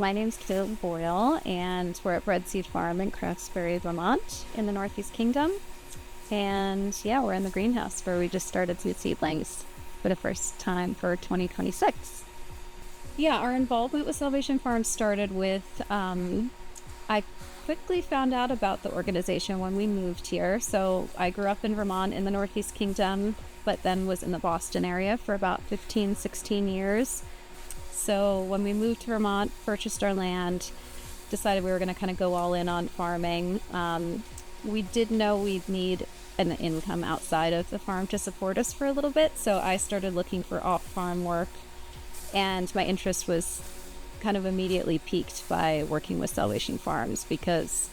My name's Kayleigh Boyle, and we're at Breadseed Farm in Craftsbury, Vermont, in the Northeast Kingdom. And yeah, we're in the greenhouse where we just started some seedlings for the first time for 2026. Yeah, our involvement with Salvation Farm started with, I quickly found out about the organization when we moved here. So I grew up in Vermont in the Northeast Kingdom, but then was in the Boston area for about 15, 16 years. So when we moved to Vermont, purchased our land, decided we were going to kind of go all in on farming. We did know we'd need an income outside of the farm to support us for a little bit. So I started looking for off-farm work, and my interest was kind of immediately piqued by working with Salvation Farms because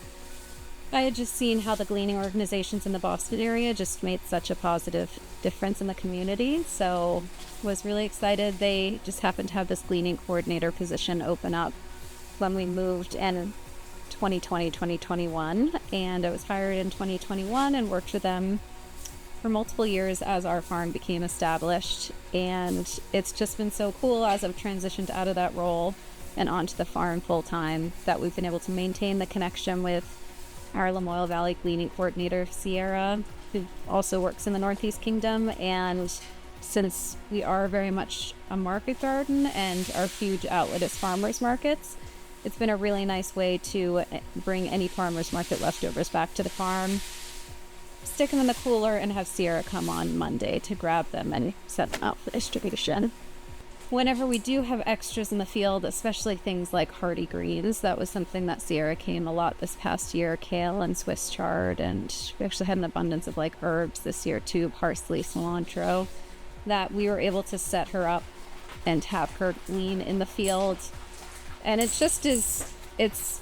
I had just seen how the gleaning organizations in the Boston area just made such a positive difference in the community. So was really excited. They just happened to have this gleaning coordinator position open up when we moved in 2020, 2021. And I was hired in 2021 and worked with them for multiple years as our farm became established. And it's just been so cool as I've transitioned out of that role and onto the farm full time that we've been able to maintain the connection with our Lamoille Valley Gleaning Coordinator, Sierra, who also works in the Northeast Kingdom. And since we are very much a market garden and our huge outlet is farmers markets, it's been a really nice way to bring any farmers market leftovers back to the farm, stick them in the cooler, and have Sierra come on Monday to grab them and set them out for distribution. Whenever we do have extras in the field, especially things like hardy greens, that was something that Sierra came a lot this past year, kale and Swiss chard, and we actually had an abundance of like herbs this year too, parsley, cilantro, that we were able to set her up and have her glean in the field. And it just is, it's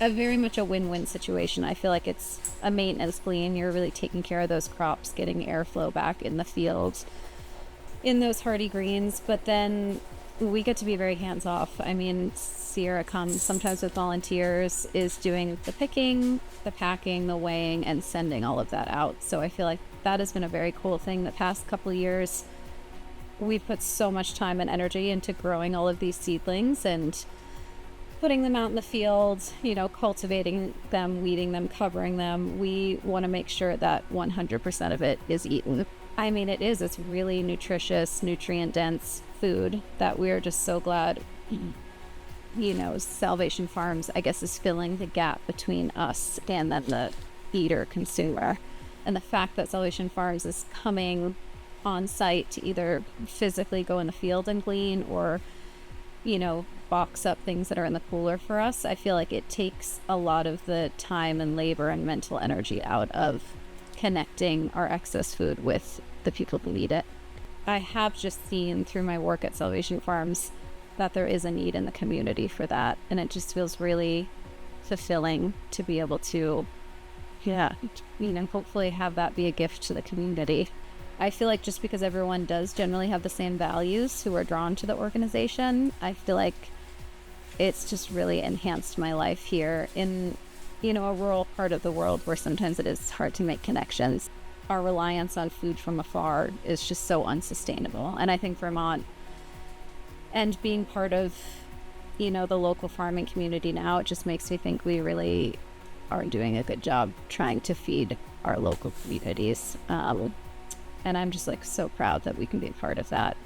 a very much a win-win situation. I feel like it's a maintenance glean. You're really taking care of those crops, getting airflow back in the field in those hardy greens, but then we get to be very hands-off. I mean, Sierra comes sometimes with volunteers, is doing the picking, the packing, the weighing, and sending all of that out. So I feel like that has been a very cool thing the past couple of years. We've put so much time and energy into growing all of these seedlings and putting them out in the field, you know, cultivating them, weeding them, covering them. We want to make sure that 100% of it is eaten. I mean, it's really nutritious, nutrient-dense food that we're just so glad, you know, Salvation Farms, I guess, is filling the gap between us and then the eater consumer. And the fact that Salvation Farms is coming on site to either physically go in the field and glean or, you know, box up things that are in the cooler for us, I feel like it takes a lot of the time and labor and mental energy out of connecting our excess food with the people who need it. I have just seen through my work at Salvation Farms that there is a need in the community for that, and it just feels really fulfilling to be able to, you know, hopefully have that be a gift to the community. I feel like just because everyone does generally have the same values who are drawn to the organization, I feel like it's just really enhanced my life here in, you know, a rural part of the world where sometimes it is hard to make connections. Our reliance on food from afar is just so unsustainable. And I think Vermont, and being part of, you know, the local farming community now, it just makes me think we really are doing a good job trying to feed our local communities. And I'm just like so proud that we can be a part of that.